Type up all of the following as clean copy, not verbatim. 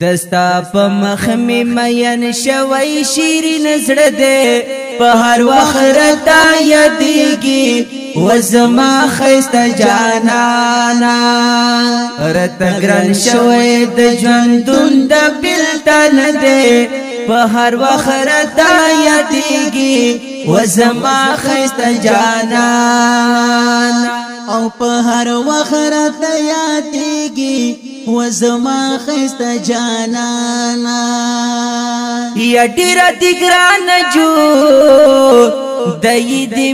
دستا په مخ می مین شوی شیرین زړه دې په هر وخت تا یادېږي وزما خسته جانانا رته ګران شوی د ژوندون د بلتن دې په هر وخت تا یادېږي وزما خسته جانانا او په هر وخت ته یادېږي وزما خسته جانانا یا ډیر دی ګران جو دای دی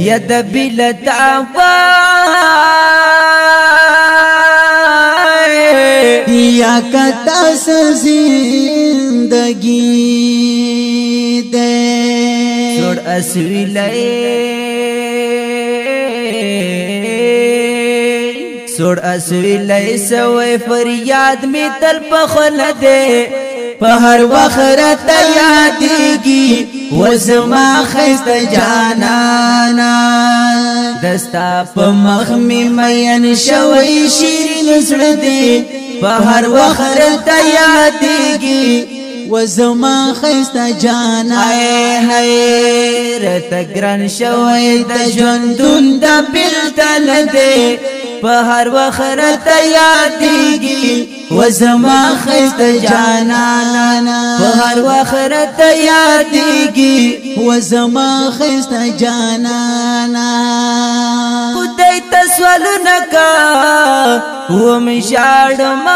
یا د بلتا یا کتا زندگی دے سوڑ اسوی لئے سوڑ اسوی لئے سوئے فریاد می تل پخل دے پہر وخرت یادیگی وزما خست جانانا دستا پا مخمی مین شوئی شیرین زړه دے پہر وخرت یادیگی وزما خسته جانا رته ګران شوی د ژوندون د بلتن دې په هر وخت راته یادېږي وزما خسته جانانا په هر وخت راته یادېږي وزما خسته جانانا خدای ته سوالونه کا وم ژاړم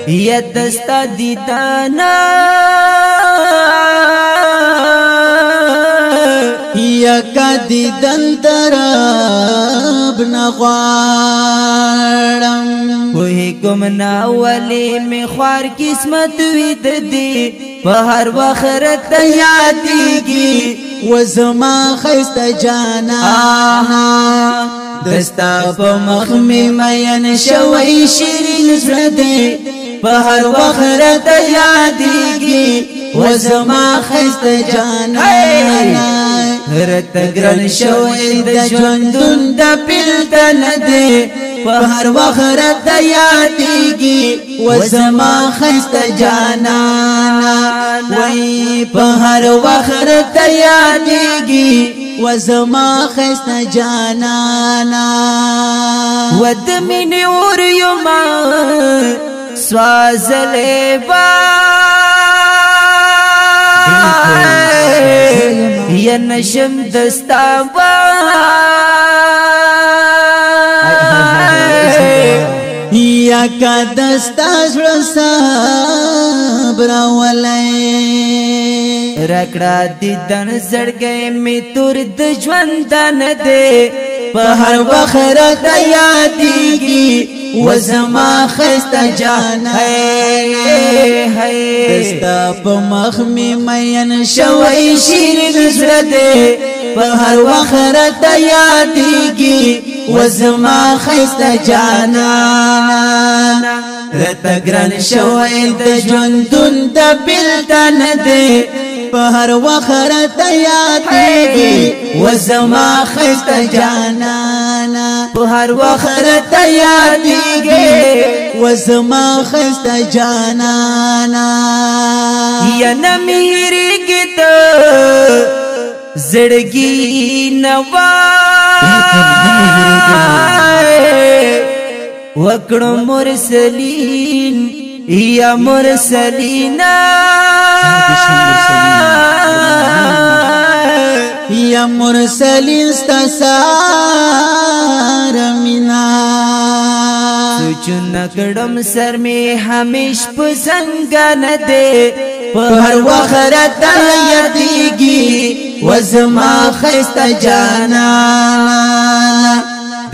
یا دستا دیدانا یا کا دیدن درب نغوارم وہی گمنا ولی میں خوار قسمت وید دی پہر وخرت یادیگی وزما خسته جانا دستا پا مخمی مین شوی شیرین زړه دې پہر وخرت یادیگی وزما خسته جانانا رته ګران شوی د ژوندون د بلتن دې پہر وخرت یادیگی وزما خسته جانانا وی پہر وخرت یادیگی وزما خسته جانانا ود منی اور یما سوازلے با یا نشم دستا با یا کا دستا زړه صبر ولای رکڑا دیدن زړګې می تور د ژوندان دې په هر وخت راته یادېږي وزما خسته جانا دستا په مخ می مین شوی شیرین زړه دې په هر وخت راته یادېږي وزما خسته جانا رته ګران شوی د ژوندون د بلتن دې په هر وخت راته یادېږي وزما خسته جانانا په هر وخت راته یادېږي وزما خسته جانانا یا نمیریږي ته زړګي نوای وکړو مرسلین یا مرسلینا یا مرسلین ستسار مینا سوچونه کړم سر می همیش په څنګه نه دې په هر وخت راته یادېږي وزما خسته جانانا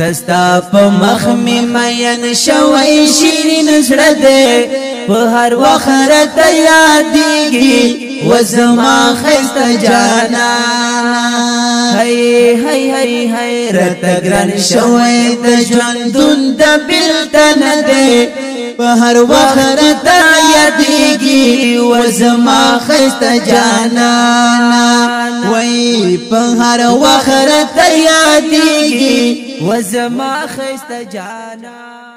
دستا په مخ می مین شوی شیرین زړه دې په هر وخت راته یادېږي وزما خسته جانانا هی راته ګران شوی د ژوندون د بلتن دې په هر وخت راته یادېږي وزما خسته جانانا په هر وخت یادېږي وزما خسته جانا